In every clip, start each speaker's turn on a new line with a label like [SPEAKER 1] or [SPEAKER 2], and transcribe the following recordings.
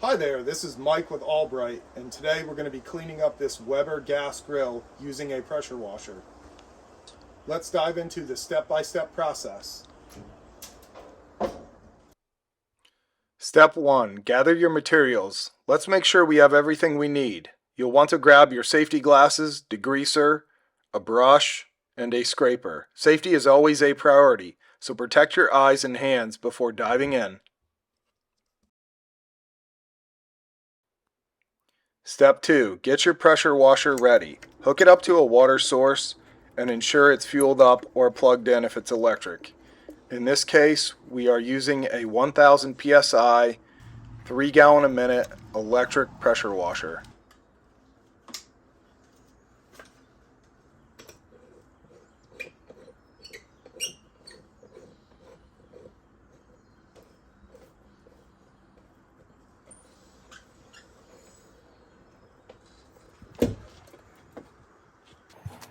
[SPEAKER 1] Hi there, this is Mike with All Brite, and today we're going to be cleaning up this Weber gas grill using a pressure washer. Let's dive into the step-by-step process. Step 1. Gather your materials. Let's make sure we have everything we need. You'll want to grab your safety glasses, degreaser, a brush, and a scraper. Safety is always a priority, so protect your eyes and hands before diving in. Step 2. Get your pressure washer ready. Hook it up to a water source and ensure it's fueled up or plugged in if it's electric. In this case, we are using a 1000 psi, 3 gallon a minute electric pressure washer.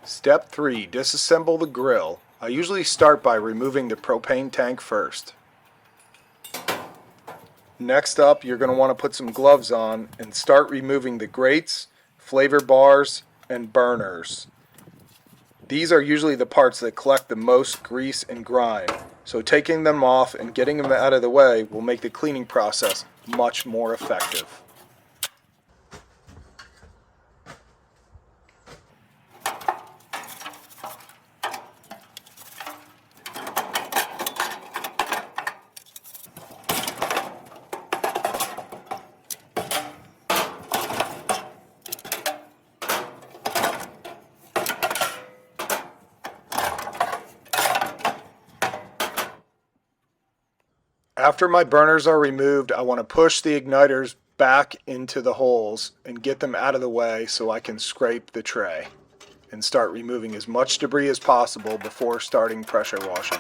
[SPEAKER 1] Step 3. Disassemble the grill. I usually start by removing the propane tank first. Next up, you're going to want to put some gloves on and start removing the grates, flavor bars, and burners. These are usually the parts that collect the most grease and grime, so taking them off and getting them out of the way will make the cleaning process much more effective. After my burners are removed, I want to push the igniters back into the holes and get them out of the way so I can scrape the tray and start removing as much debris as possible before starting pressure washing.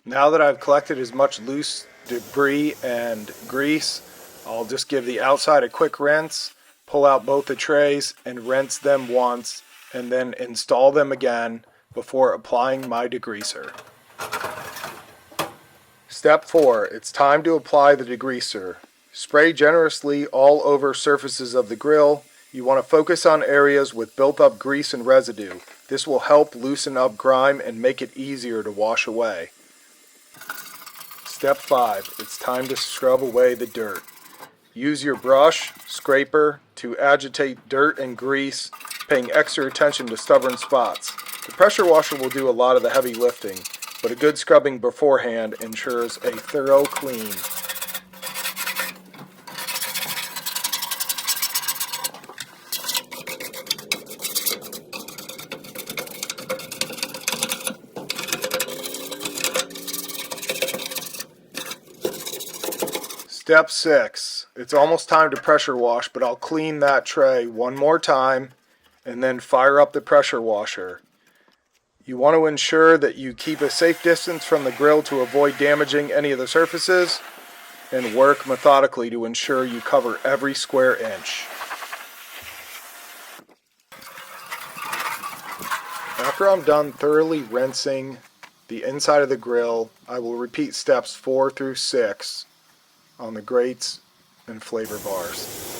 [SPEAKER 1] Now that I've collected as much loose debris and grease, I'll just give the outside a quick rinse, pull out both the trays and rinse them once, and then install them again before applying my degreaser. Step 4. It's time to apply the degreaser. Spray generously all over surfaces of the grill. You want to focus on areas with built-up grease and residue. This will help loosen up grime and make it easier to wash away. Step 5. It's time to scrub away the dirt. Use your brush, scraper, to agitate dirt and grease, paying extra attention to stubborn spots. The pressure washer will do a lot of the heavy lifting, but a good scrubbing beforehand ensures a thorough clean. Step 6. It's almost time to pressure wash, but I'll clean that tray one more time and then fire up the pressure washer. You want to ensure that you keep a safe distance from the grill to avoid damaging any of the surfaces, and work methodically to ensure you cover every square inch. After I'm done thoroughly rinsing the inside of the grill, I will repeat steps 4 through 6 on the grates and flavor bars.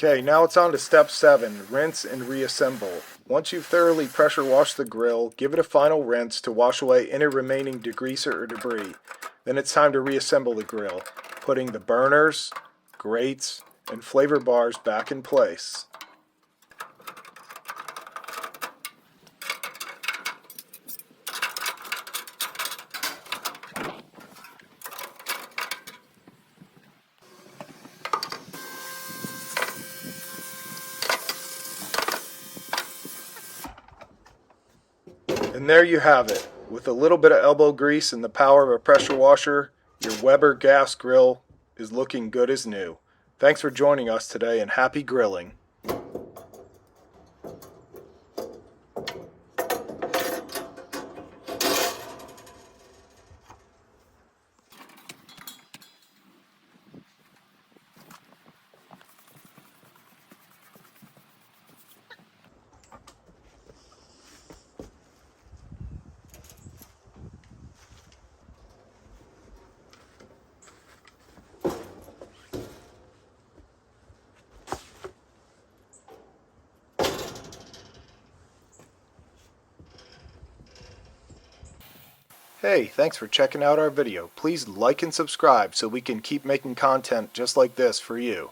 [SPEAKER 1] Okay, now it's on to step 7, rinse and reassemble. Once you've thoroughly pressure washed the grill, give it a final rinse to wash away any remaining degreaser or debris. Then it's time to reassemble the grill, putting the burners, grates, and flavor bars back in place. And there you have it. With a little bit of elbow grease and the power of a pressure washer, your Weber gas grill is looking good as new. Thanks for joining us today and happy grilling. Hey, thanks for checking out our video. Please like and subscribe so we can keep making content just like this for you.